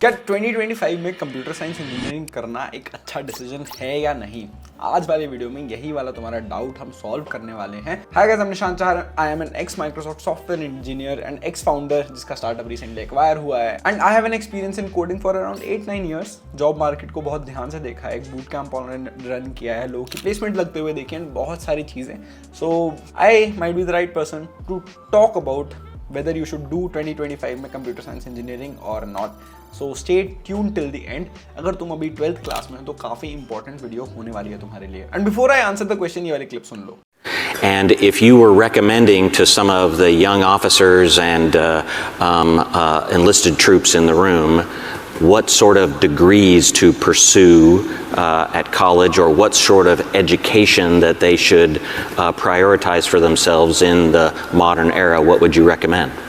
क्या 2025 में computer science engineering करना एक अच्छा डिसीजन है या नहीं? आज वाले वीडियो में यही वाला तुम्हारा डाउट हम सॉल्व करने वाले हैं। Hi guys, I am Nishant Chahar. I am an ex Microsoft software engineer and ex founder जिसका स्टार्टअप रिसेंटली एक्वायर हुआ है, and I have an experience in coding for around 8-9 years. Job market को बहुत ध्यान से देखा है, एक बूट कैंप ऑनलाइन रन किया है, लोगों की प्लेसमेंट लगते हुए देखी एंड बहुत सारी चीजें। So I might be the right person to talk about whether you should do 2025 में कंप्यूटर साइंस इंजीनियरिंग और not. So stay tune till the end. अगर तुम अभी 12th क्लास में हो तो काफी इंपॉर्टेंट वीडियो होने वाली है तुम्हारे लिए। And before I answer the question, ये वाली clip soon low. And if you were recommending to some of the young officers and enlisted troops in the room what sort of degrees to pursue at college, or what sort of education that they should prioritize for themselves in the modern era, what would you recommend?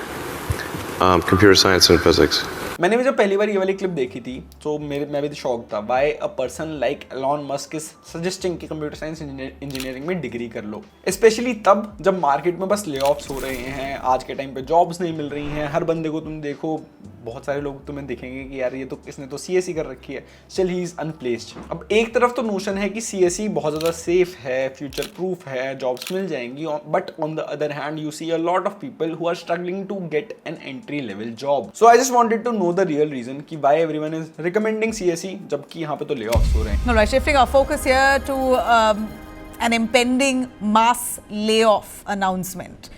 Computer science and physics. मैंने भी जब पहली बार ये वाली clip देखी थी तो मैं भी शॉक था। Why a person like Elon Musk is suggesting कि कंप्यूटर साइंस इंजीनियरिंग में डिग्री कर लो, स्पेशली तब जब मार्केट में बस ले ऑफ्स हो रहे हैं, आज के टाइम पे जॉब्स नहीं मिल रही हैं। हर बंदे को तुम देखो, बहुत सारे लोग तुम्हें दिखेंगे कि यार ये तो इसने तो सीएसई कर रखी है, स्टिल ही इज अनप्लेस्ड। अब एक तरफ तो नोशन है कि सीएसई बहुत ज़्यादा सेफ है, फ्यूचर प्रूफ है, जॉब्स मिल जाएंगी, but on the other hand you see a lot of people who are struggling to get an entry level job. So I just wanted to know the real reason कि why everyone is recommending CSE जबकि यहाँ पे तो ले offs हो रहे हैं। Alright, shifting our focus here to an impending mass layoff announcement.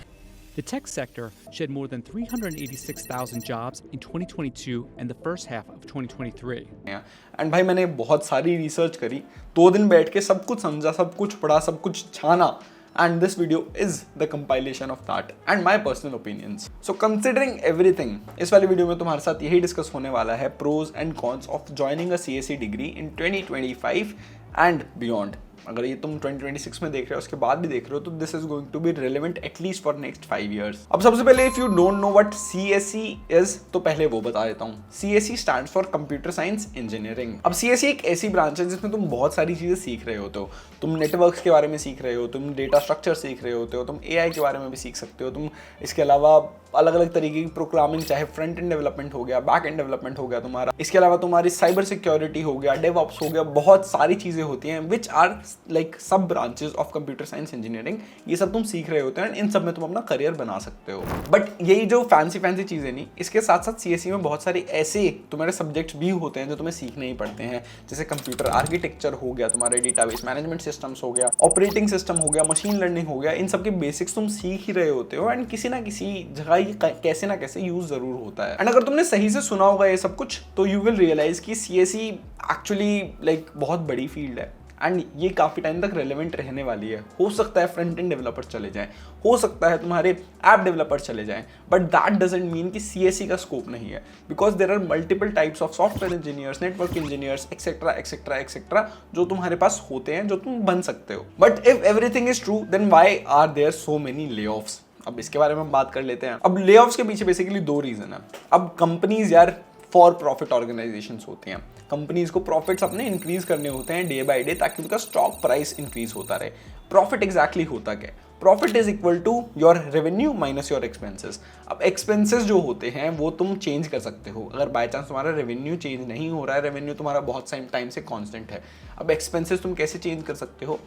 The tech sector shed more than 386,000 jobs in 2022 and the first half of 2023. And भाई मैंने बहुत सारी रिसर्च करी, 2 दिन बैठ के सब कुछ समझा, सब कुछ पढ़ा, सब कुछ छाना, and this video is the compilation of that and my personal opinions. So considering everything, इस वाली वीडियो में तुम्हारे साथ यही डिस्कस होने वाला है pros and cons of joining a CSE degree in 2025 and beyond. अगर ये तुम 2026 में देख रहे हो, उसके बाद भी देख रहे हो, तो this is going to be relevant at least for next 5 years. अब सबसे पहले if you don't know what CSE is, तो पहले वो बता देता हूँ। CSE stands for computer science engineering. अब CSE एक ऐसी ब्रांच है जिसमें तुम बहुत सारी चीजें सीख रहे होते हो। तुम नेटवर्क्स के बारे में सीख रहे हो, तुम डेटा स्ट्रक्चर सीख रहे होते हो, तुम AI के बारे में भी सीख सकते हो, तुम इसके अलावा अलग अलग तरीके की प्रोग्रामिंग, चाहे फ्रंट एंड डेवलपमेंट हो गया, बैक एंड डेवलपमेंट हो गया तुम्हारा, इसके अलावा तुम्हारी साइबर सिक्योरिटी हो गया, डेवऑप्स हो गया, बहुत सारी चीजें होती हैं विच आर लाइक सब branches of computer science engineering. ये सब तुम सीख रहे होते हैं, इन सब में तुम अपना करियर बना सकते हो। बट यही जो फैंसी चीजें नहीं, इसके साथ साथ CSE में बहुत सारे ऐसे तुम्हारे सब्जेक्ट्स भी होते हैं जो तुम्हें सीखने ही पड़ते हैं, जैसे कंप्यूटर आर्किटेक्चर हो गया, तुम्हारे डेटाबेस मैनेजमेंट सिस्टम्स हो गया, ऑपरेटिंग सिस्टम हो गया, मशीन लर्निंग हो गया। इन सब के बेसिक्स तुम सीख ही रहे होते हो एंड किसी ना किसी जगह ये कैसे ना कैसे यूज जरूर होता है। एंड अगर तुमने सही से सुना होगा ये सब कुछ, तो यू विल रियलाइज कि CSE एक्चुअली लाइक बहुत बड़ी फील्ड है एंड ये काफी टाइम तक रेलेवेंट रहने वाली है। हो सकता है फ्रंट एंड डेवलपर चले जाएं, हो सकता है तुम्हारे ऐप डेवलपर चले जाएं, बट दैट डजंट मीन कि CSE का स्कोप नहीं है, because there are multiple types of software engineers, network engineers, etcetera etcetera etcetera, जो तुम्हारे पास होते हैं, जो तुम बन सकते हो। But if everything is true, then why are there so many layoffs? अब इसके बारे में हम बात कर लेते हैं। अब ले ऑफ्स के पीछे बेसिकली 2 रीजन है। अब कंपनीज यार फॉर प्रॉफिट ऑर्गेनाइजेशंस होती हैं, कंपनीज को प्रॉफिट्स अपने इंक्रीज करने होते हैं डे बाय डे, ताकि उनका स्टॉक प्राइस इंक्रीज होता रहे। प्रॉफिट एग्जैक्टली होता क्या है? Profit is equal to your revenue minus your expenses. अब एक्सपेंसेस जो होते हैं वो तुम चेंज कर सकते हो, अगर बाय चांस तुम्हारा रेवेन्यू चेंज नहीं हो रहा है, रेवेन्यू तुम्हारा बहुत टाइम से कांस्टेंट है। अब एक्सपेंसेस तुम कैसे चेंज कर सकते हो?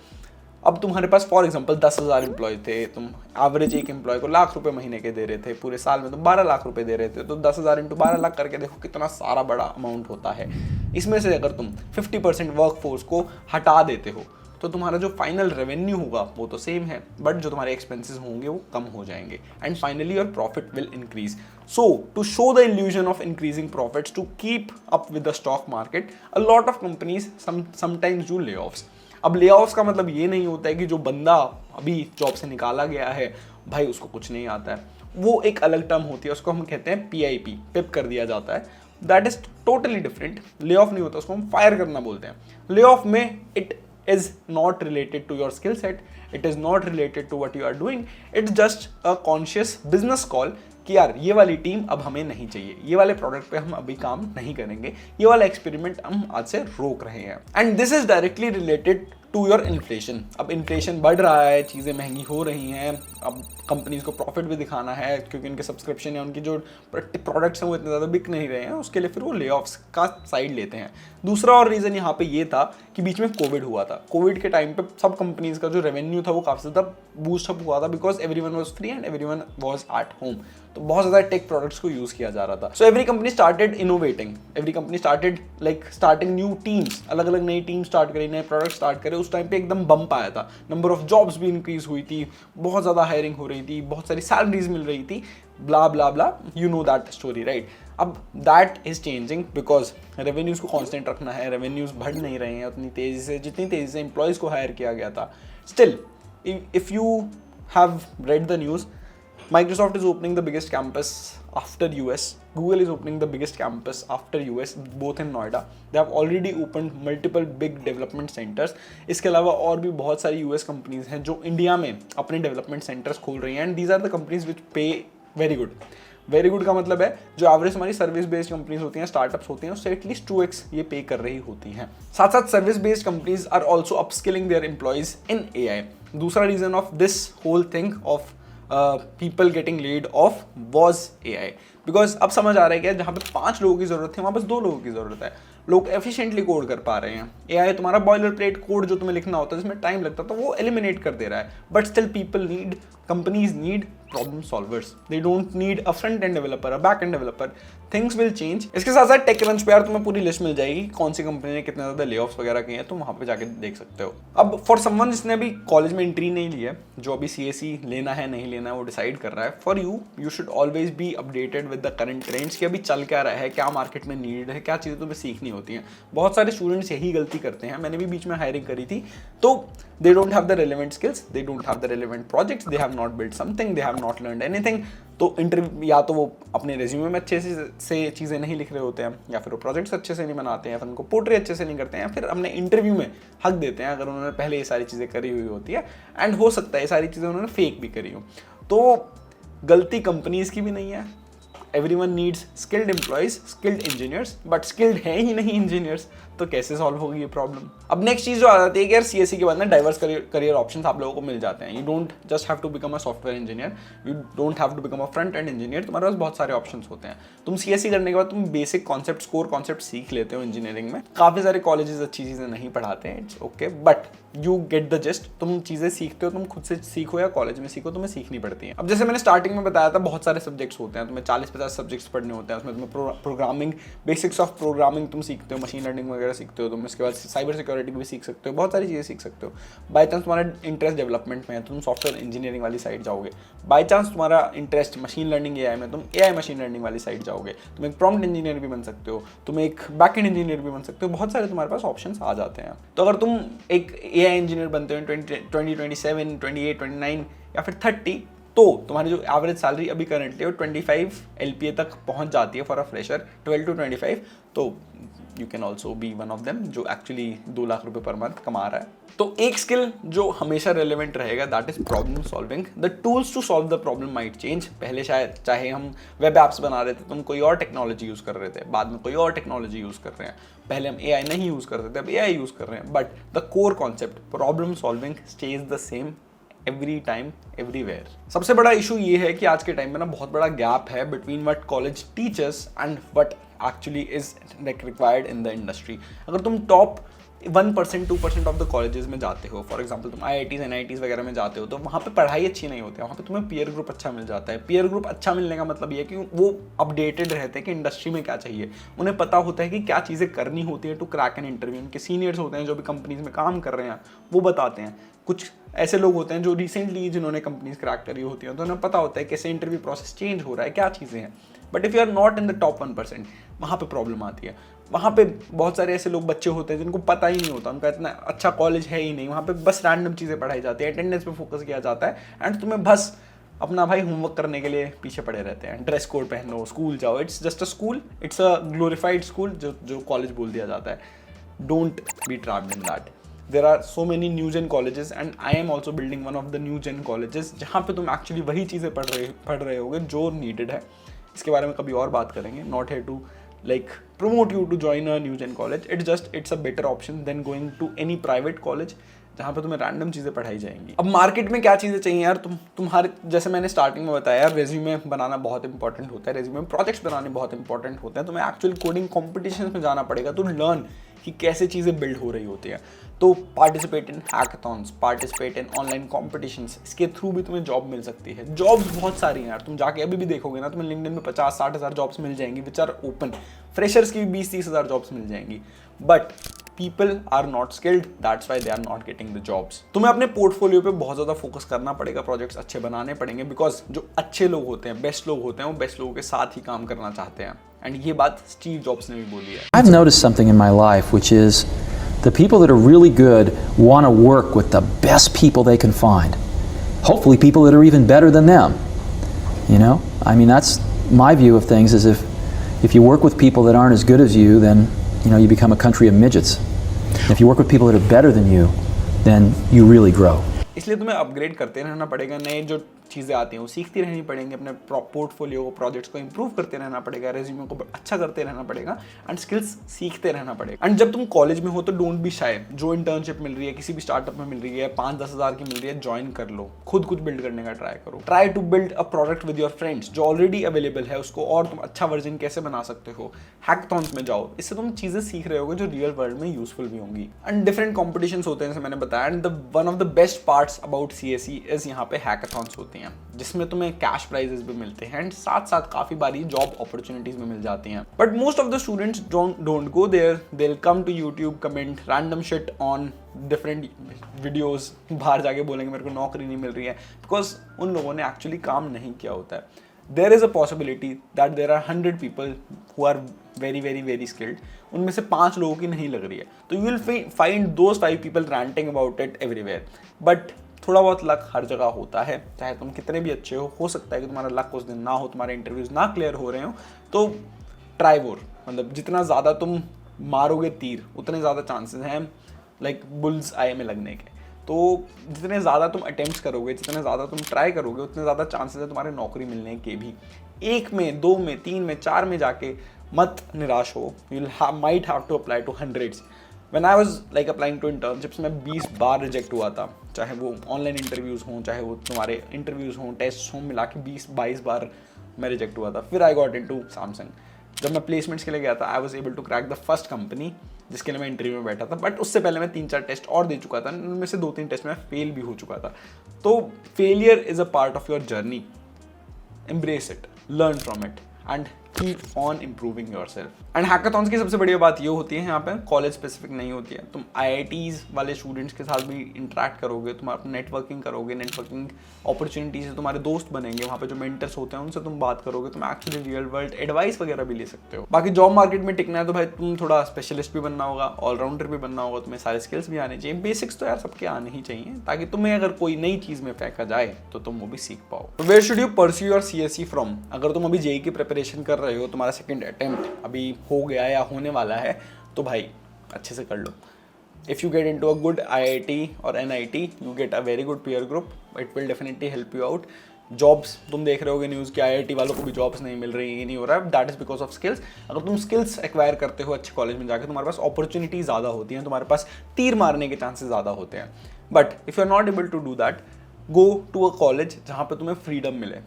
अब तुम्हारे पास फॉर एग्जांपल 10,000 एम्प्लॉय थे, तुम एवरेज एक एम्प्लॉय को ₹1,00,000 महीने के दे रहे थे, पूरे साल में तुम ₹12,00,000 दे रहे थे, तो 10,000 इंटू 12,00,000 करके देखो कितना सारा बड़ा अमाउंट होता है। इसमें से अगर तुम 50% वर्कफोर्स को हटा देते हो तो तुम्हारा जो फाइनल रेवेन्यू होगा वो तो सेम है, बट जो तुम्हारे एक्सपेंसेस होंगे वो कम हो जाएंगे and finally your profit will increase. So to show the illusion of increasing profits to keep up with the stock market, a lot of companies sometimes do layoffs. अब ले offs का मतलब ये नहीं होता है कि जो बंदा अभी जॉब से निकाला गया है भाई उसको कुछ नहीं आता है, वो एक अलग टर्म होती है, उसको हम कहते हैं PIP, पिप कर दिया जाता है। That is totally different. Lay off नहीं होता, उसको हम फायर करना बोलते हैं। ले ऑफ में it is not related to your skill set, it is not related to what you are doing, it's just a conscious business call कि यार ये वाली टीम अब हमें नहीं चाहिए, ये वाले प्रोडक्ट पे हम अभी काम नहीं करेंगे, ये वाला एक्सपेरिमेंट हम आज से रोक रहे हैं। And this is directly related to your inflation. अब इन्फ्लेशन बढ़ रहा है, चीज़ें महंगी हो रही हैं, अब कंपनीज को प्रॉफिट भी दिखाना है क्योंकि उनके सब्सक्रिप्शन या उनकी जो प्रोडक्ट्स हैं वो इतने ज़्यादा बिक नहीं रहे हैं, उसके लिए फिर वो ले ऑफ्स का साइड लेते हैं। दूसरा और रीज़न यहाँ पे ये था कि बीच में कोविड हुआ था। कोविड के टाइम पे सब कंपनीज का जो रेवेन्यू था वो काफ़ी ज़्यादा बूस्टअप हुआ था because everyone was free and everyone was at home. तो बहुत ज़्यादा टेक प्रोडक्ट्स को यूज़ किया जा रहा था। So every company started innovating, every company started starting new teams, अलग अलग नई टीम स्टार्ट करी, नए प्रोडक्ट स्टार्ट करे। उस टाइम पे एकदम बम्प आया था, नंबर ऑफ जॉब्स भी इंक्रीज हुई थी, बहुत ज़्यादा हायरिंग हो रही थी, बहुत सारी सैलरीज मिल रही थी, blah blah blah, you know that story right. अब that is changing because revenues को कांस्टेंट रखना है, रेवेन्यूज़ बढ़ नहीं रहे हैं उतनी तेज़ी से जितनी तेज़ी से एम्प्लॉयज़ को हायर किया गया था। Still if you have read the news, Microsoft is opening the biggest campus after US. Google is opening the biggest campus after US, both in Noida. They have already opened multiple big development centers. इसके अलावा और भी बहुत सारी US companies हैं जो India में अपने डेवलपमेंट सेंटर्स खोल रही हैं and these are the companies which pay very good. Very good का मतलब है जो एवरेज हमारी सर्विस बेस्ड कंपनीज होती हैं, स्टार्टअप्स होती हैं, उससे एटलीस्ट 2x ये पे कर रही होती हैं। साथ साथ service based companies are also upskilling their employees in AI। दूसरा reason of this whole thing of people getting laid off was AI, because अब समझ आ रहा है कि जहाँ पे 5 लोगों की जरूरत है वहाँ बस 2 लोगों की जरूरत है। लोग एफिशिएंटली कोड कर पा रहे हैं। AI तुम्हारा बॉयलर प्लेट कोड जो तुम्हें लिखना होता है जिसमें टाइम लगता था वो एलिमिनेट कर दे रहा है, but still people need, companies need problem solvers, they don't need a front end developer, a back end developer. Things will change. इसके साथ साथ टेक क्रंच पे यार तुम्हें पूरी लिस्ट मिल जाएगी कौन सी कंपनी ने कितने ज़्यादा ले ऑफ्स वगैरह किए हैं, तुम वहाँ पे जाके देख सकते हो। अब फॉर समवन जिसने अभी कॉलेज में एंट्री नहीं ली है, जो अभी CSE लेना है नहीं लेना है वो डिसाइड कर रहा है, for you should always be updated with the current trends कि अभी चल क्या रहा है, क्या मार्केट में नीड है, क्या चीज़ें तुम्हें सीखनी होती हैं। बहुत सारे स्टूडेंट्स यही गलती करते हैं, मैंने भी बीच में हायरिंग करी थी, तो they don't have the relevant skills, they don't have the relevant projects, they have not built something, they have not learned anything। तो इंटरव्यू या तो वो अपने रेज्यूमे में अच्छे से चीज़ें नहीं लिख रहे होते हैं, या फिर वो प्रोजेक्ट्स अच्छे से नहीं बनाते हैं, या फिर उनको पोर्ट्रे अच्छे से नहीं करते हैं, फिर अपने इंटरव्यू में हक देते हैं अगर उन्होंने पहले ये सारी चीज़ें करी हुई होती है, एंड हो सकता है ये सारी चीज़ें उन्होंने फेक भी करी हो। तो गलती कंपनीज की भी नहीं है। Everyone needs skilled employees, skilled engineers, but skilled है ही नहीं इंजीनियर्स, तो कैसे सॉल्व होगी ये प्रॉब्लम। अब नेक्स्ट चीज़ जो आ जाती है कि यार CSE के बाद ना डाइवर्स करियर ऑप्शंस आप लोगों को मिल जाते हैं। You don't just have to become a software engineer, you don't have to become a front end engineer, तुम्हारे पास बहुत सारे ऑप्शंस होते हैं। तुम CSE करने के बाद तुम बेसिक कॉन्सेप्ट, कोर कॉन्सेप्ट सीख लेते हो इंजीनियरिंग में। काफ़ी सारे कॉलेजेस अच्छी चीज़ें नहीं पढ़ाते हैं, it's okay, but you get the just. तुम चीज़ें सीखते हो, तुम खुद से सीखो या कॉलेज में सीखो, तुम्हें सीखनी पड़ती है। अब जैसे मैंने स्टार्टिंग में बताया था, बहुत सारे सब्जेक्ट्स होते हैं, तुम्हें 40-50 सब्जेक्ट्स पढ़ने होते हैं। उसमें तुम्हें प्रोग्रामिंग, बेसिक्स ऑफ प्रोग्रामिंग तुम सीखते हो, मशीन लर्निंग वगैरह सीखते हो तुम, इसके बाद साइबर सिक्योरिटी भी सीख सकते हो, बहुत सारी चीज़ें सीख सकते हो। बाई चांस तुम्हारा इंटरेस्ट डेवलपमेंट में है तो तुम सॉफ्टवेयर इंजीनियरिंग वाली साइड जाओगे। बाई चांस तुम्हारा इंटरेस्ट मशीन लर्निंग AI में, तुम AI मशीन लर्निंग वाली साइड जाओगे। तुम एक प्रॉम्प्ट इंजीनियर भी बन सकते हो, तुम एक बैक एंड इंजीनियर भी बन सकते हो, बहुत सारे तुम्हारे पास ऑप्शंस आ जाते हैं। तो अगर तुम एक AI इंजीनियर बनते हो 2027, 28, 29 या फिर 30, तो तुम्हारी जो एवरेज सैलरी अभी करंटली है 25 LPA तक पहुंच जाती है फॉर अ फ्रेशर, 12 to 25। तो you can also be one of them जो एक्चुअली 2 लाख रुपए पर मंथ कमा रहा है। तो एक स्किल जो हमेशा रेलेवेंट रहेगा, that is problem solving. The tools to solve the problem might change. पहले शायद चाहे हम वेब एप्स बना रहे थे तो हम कोई और टेक्नोलॉजी यूज़ कर रहे थे, बाद में कोई और टेक्नोलॉजी यूज़ कर रहे हैं, पहले हम AI नहीं यूज़ करते थे, अब AI यूज़ कर रहे हैं, but the core concept problem solving stage the same every time everywhere. सबसे बड़ा इशू ये है कि आज के टाइम में ना बहुत बड़ा गैप है between what college teachers and what actually is required in the industry. अगर तुम टॉप 1%, 2% ऑफ द कॉलेजेस में जाते हो, फॉर एग्जांपल तुम IITs, NITs वगैरह में जाते हो, तो वहाँ पे पढ़ाई अच्छी नहीं होती है, वहाँ पे तुम्हें पीयर ग्रुप अच्छा मिल जाता है। पीयर ग्रुप अच्छा मिलने का मतलब ये है कि वो अपडेटेड रहते हैं कि इंडस्ट्री में क्या चाहिए, उन्हें पता होता है कि क्या चीज़ें करनी होती है टू क्रैक एन इंटरव्यू। उनके सीनियर्स होते हैं जो भी कंपनीज में काम कर रहे हैं, वो बताते हैं। कुछ ऐसे लोग होते हैं जो रिसेंटली जिन्होंने कंपनीज क्रैक करी होती हैं, तो उन्हें पता होता है कैसे इंटरव्यू प्रोसेस चेंज हो रहा है, क्या चीज़ें हैं। But if you are not in the top 1%, वहाँ पे प्रॉब्लम आती है। वहाँ पे बहुत सारे ऐसे लोग, बच्चे होते हैं जिनको पता ही नहीं होता, उनका इतना अच्छा कॉलेज है ही नहीं, वहाँ पे बस रैंडम चीज़ें पढ़ाई जाती है, अटेंडेंस पे फोकस किया जाता है, एंड तुम्हें बस अपना भाई होमवर्क करने के लिए पीछे पड़े रहते हैं। ड्रेस कोड पहनो, स्कूल जाओ, it's just a school, it's a glorified school जो कॉलेज बोल दिया जाता है। Don't be trapped in that. There are so many new gen colleges and I am also building one of the new gen colleges जहाँ पे तुम actually वही चीज़ें पढ़ रहे होगे जो नीडेड है। इसके बारे में कभी और बात करेंगे। Not here to like promote you to join a new gen college. It's a better option than going to any private college जहाँ पे तुम्हें रैंडम चीज़ें पढ़ाई जाएंगी। अब मार्केट में क्या चीज़ें चाहिए यार, तुम्हारे जैसे मैंने स्टार्टिंग में बताया यार, रेज्यूमे बनाना बहुत इंपॉर्टेंट होता है, रेज्यूमे में प्रोजेक्ट्स बनाने बहुत इंपॉर्टेंट होते हैं। तुम्हें एक्चुअल कोडिंग कॉम्पिटिशन में जाना पड़ेगा तो लर्न कि कैसे चीज़ें बिल्ड हो रही होती हैं। तो participate in hackathons, participate in online competitions, इसके थ्रू भी तुम्हें जॉब मिल सकती है। जॉब्स बहुत सारी हैं यार, तुम जाके अभी भी देखोगे ना, तुम्हें लिंक्डइन में 50-60 हज़ार जॉब्स मिल जाएंगी विच आर ओपन। फ्रेशर्स की भी 20-30 हज़ार जॉब्स मिल जाएंगी, but people are not skilled, that's why they are not getting the jobs। तुम्हें अपने पोर्टफोलियो पे बहुत ज़्यादा फोकस करना पड़ेगा, प्रोजेक्ट्स अच्छे बनाने पड़ेंगे, बिकॉज जो अच्छे लोग होते हैं, बेस्ट लोग होते हैं, वो बेस्ट लोगों के साथ ही काम करना चाहते हैं। एंड ये बात स्टीव जॉब्स ने भी बोली है। I've noticed something in my life, which is the people that are really good want to work with the best people they can find. Hopefully people that are even better than them. You know? I mean, that's my view of things, is if you work with people that aren't as good as you, then, you know, you become a country of midgets. If you work with people that are better than you, then you really grow. इसलिए तुम्हें upgrade करते रहना पड़ेगा, नए जो चीज़ें आती हैं वो सीखती रहनी पड़ेंगी, अपने पोर्टफोलियो को, प्रोजेक्ट्स को इंप्रूव करते रहना पड़ेगा, रेज्यूमे को अच्छा करते रहना पड़ेगा एंड स्किल्स सीखते रहना पड़ेगा। एंड जब तुम कॉलेज में हो तो डोंट बी शाय, जो इंटर्नशिप मिल रही है, किसी भी स्टार्टअप में मिल रही है, 5-10 हज़ार की मिल रही है, ज्वाइन कर लो, खुद कुछ बिल्ड करने का ट्राई करो। Try to build a product with your friends, जो ऑलरेडी अवेलेबल है उसको और तुम अच्छा वर्जन कैसे बना सकते हो। हैकाथॉन्स में जाओ, इससे तुम चीज़ें सीख रहे होगे जो रियल वर्ल्ड में यूजफुल भी होंगी। एंड डिफरेंट कॉम्पिटिशन्स होते हैं, जैसे मैंने बताया। And one of the best parts about CSE is यहाँ पे हैकाथॉन्स होती हैं, जिसमें तुम्हें कैश प्राइजेस भी मिलते हैं एंड साथ साथ काफी बारी जॉब अपॉर्चुनिटीज भी मिल जाती हैं। But most of the students don't go there, they will come to YouTube, comment random shit on different videos, बाहर जाके बोलेंगे मेरे को नौकरी नहीं मिल रही है, बिकॉज उन लोगों ने एक्चुअली काम नहीं किया होता है। There is a possibility that there are 100 people who are very skilled, उनमें से 5 लोगों की नहीं लग रही है, तो you will find those 5 people ranting about it everywhere। But थोड़ा बहुत लक हर जगह होता है, चाहे तुम कितने भी अच्छे हो सकता है कि तुम्हारा लक उस दिन ना हो, तुम्हारे इंटरव्यूज ना क्लियर हो रहे हो, तो ट्राई मोर, मतलब जितना ज़्यादा तुम मारोगे तीर उतने ज़्यादा चांसेस हैं लाइक बुल्स आई में लगने के। तो जितने ज़्यादा तुम अटेम्प्ट्स करोगे, जितने ज़्यादा तुम ट्राई करोगे, उतने ज़्यादा चांसेस है तुम्हारे नौकरी मिलने के भी। 1 में, 2 में, 3 में, 4 में जाके मत निराश हो, you might have to apply to hundreds. When I was like applying to internships, मैं 20 बार रिजेक्ट हुआ था, चाहे वो ऑनलाइन इंटरव्यूज़ हों, चाहे वो तुम्हारे इंटरव्यूज़ हों, टेस्ट हों, मिला के 20-22 बार मैं रिजेक्ट हुआ था। फिर आई गॉट इनटू सैमसंग। जब मैं प्लेसमेंट्स के लिए गया था, I was able to crack the first company जिसके लिए मैं इंटरव्यू में बैठा था, बट उससे पहले मैं 3-4 टेस्ट और दे चुका था, उनमें से 2-3 टेस्ट में फेल भी हो चुका था। तो failure is a part of your journey, embrace it, learn from it and keep on improving your self. And hackathons की सबसे बढ़िया बात ये होती है, यहाँ पे कॉलेज स्पेसिफिक नहीं होती है, तुम IITs वाले स्टूडेंट्स के साथ भी इंटरेक्ट करोगे, तुम अपना नेटवर्किंग करोगे, नेटवर्किंग अपॉर्चुनिटीज से तुम्हारे दोस्त बनेंगे, वहाँ पे जो मेंटर्स होते हैं उनसे तुम बात करोगे, तुम एक्चुअली रियल वर्ल्ड एडवाइस वगैरह भी ले सकते हो। बाकी जॉब मार्केट में टिकना है तो भाई तुम थोड़ा स्पेशलिस्ट भी बनना होगा, ऑलराउंडर भी बनना होगा, तुम्हें सारे स्किल्स भी आने चाहिए। बेसिक्स तो यार सबके आने ही चाहिए, ताकि तुम्हें अगर कोई नई चीज़ में फेंका जाए तो तुम वो भी सीख पाओ। तो where should you pursue your CSE from? अगर तुम अभी JEE की प्रिपरेशन कर रहे हो, तुम्हारा सेकंड अटेम्प्ट अभी हो गया या होने वाला है, तो भाई अच्छे से कर लो। If you get into a good IIT or NIT, you get a very good peer group. It will definitely help you out. Jobs तुम देख रहे होगे न्यूज़ कि IIT वालों को भी जॉब्स नहीं मिल रही, ये नहीं हो रहा है, that is because of skills. अगर तुम स्किल्स एक्वायर करते हो अच्छे कॉलेज में जाकर, तुम्हारे पास अपॉर्चुनिटी ज़्यादा होती हैं, तुम्हारे पास तीर मारने के चांसेस ज़्यादा होते हैं। But if you are not able to do that, go to a college जहाँ पे तुम्हें फ्रीडम मिले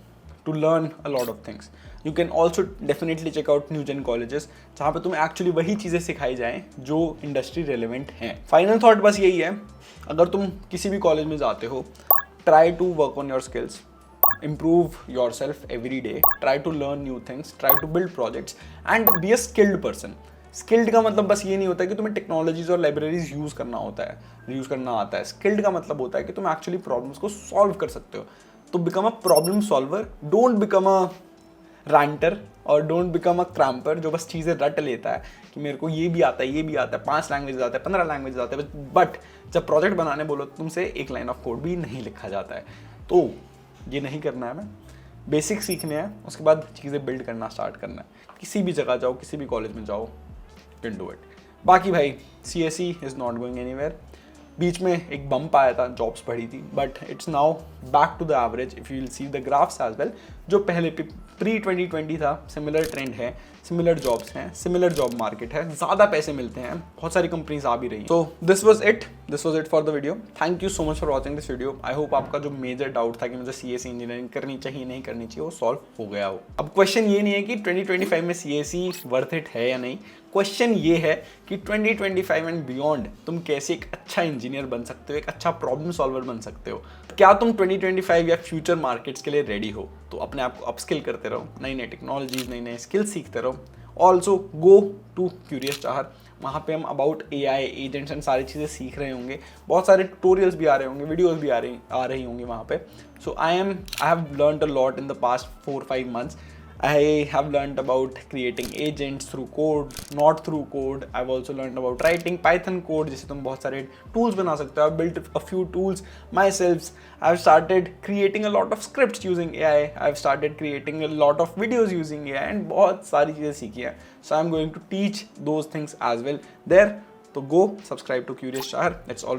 to learn a lot of things. You can also definitely check out new gen colleges, जहाँ पे तुम्हें एक्चुअली वही चीज़ें सिखाई जाएँ जो इंडस्ट्री रेलिवेंट हैं। फाइनल थॉट बस यही है, अगर तुम किसी भी कॉलेज में जाते हो, try to work on your skills, improve yourself every day, try to learn new things, try to build projects and be a skilled person। Skilled का मतलब बस ये नहीं होता कि तुम्हें टेक्नोलॉजीज और लाइब्रेरीज यूज़ करना आता है। स्किल्ड का मतलब होता है कि तुम एक्चुअली प्रॉब्लम्स को सॉल्व कर सकते हो। तो become a problem solver, don't become a ranter और डोंट बिकम अ क्रैम्पर जो बस चीज़ें रट लेता है कि मेरे को ये भी आता है, 5 लैंग्वेज आता है, 15 लैंग्वेज आते हैं, बट जब प्रोजेक्ट बनाने बोलो तुमसे 1 लाइन ऑफ कोड भी नहीं लिखा जाता है। तो ये नहीं करना है, हमें बेसिक सीखने हैं, उसके बाद चीज़ें बिल्ड करना स्टार्ट करना है। किसी भी जगह जाओ, किसी भी कॉलेज में जाओ, कैन डू इट। बाकी भाई CSE is not going anywhere. बीच में एक बम्प आया था, जॉब्स बढ़ी थी, but it's now back to the average if you will see the graphs as well. जो पहले प्री 2020 था, सिमिलर ट्रेंड है, सिमिलर जॉब्स हैं, सिमिलर जॉब मार्केट है, ज़्यादा पैसे मिलते हैं, बहुत सारी कंपनीज आ भी रही हैं। So this was it for the video. Thank you so much for watching this video. I hope आपका जो मेजर डाउट था कि मुझे CSE इंजीनियरिंग करनी चाहिए नहीं करनी चाहिए, वो सॉल्व हो गया हो। अब क्वेश्चन ये नहीं है कि 2025 में CSE वर्थ इट है या नहीं, क्वेश्चन ये है कि 2025 एंड बियॉन्ड तुम कैसे एक अच्छा इंजीनियर बन सकते हो, एक अच्छा प्रॉब्लम सॉल्वर बन सकते हो। क्या तुम 2025 या फ्यूचर मार्केट्स के लिए रेडी हो? तो अपने आप को अपस्किल करते रहो, नई नई टेक्नोलॉजीज, नई नई स्किल्स सीखते रहो। Also go to Curious Chahar, वहाँ पे हम अबाउट AI एजेंट्स एंड सारी चीज़ें सीख रहे होंगे, बहुत सारे ट्यूटोरियल्स भी आ रहे होंगे, वीडियोस भी आ रही होंगी वहाँ पे। So I have learned a lot in the past 4-5 months. I have learned about creating agents through code, not through code. I've also learned about writing Python code, जिससे तुम बहुत सारे tools बना सकते हो. I've built a few tools myself. I've started creating a lot of scripts using AI. I've started creating a lot of videos using AI, and बहुत सारी चीज़ें सीखी हैं. So I'm going to teach those things as well there. So go subscribe to Curious Chahar. It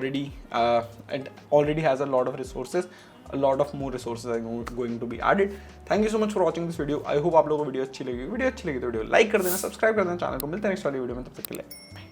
already has a lot of resources. A lot of more resources are going to be added. Thank you so much for watching this video. I hope आप लोगों को video अच्छी लगी तो video like कर देना, subscribe कर देना चैनल को। मिलते हैं नेक्स्ट वाली वीडियो में, तब तक के लिए बाय।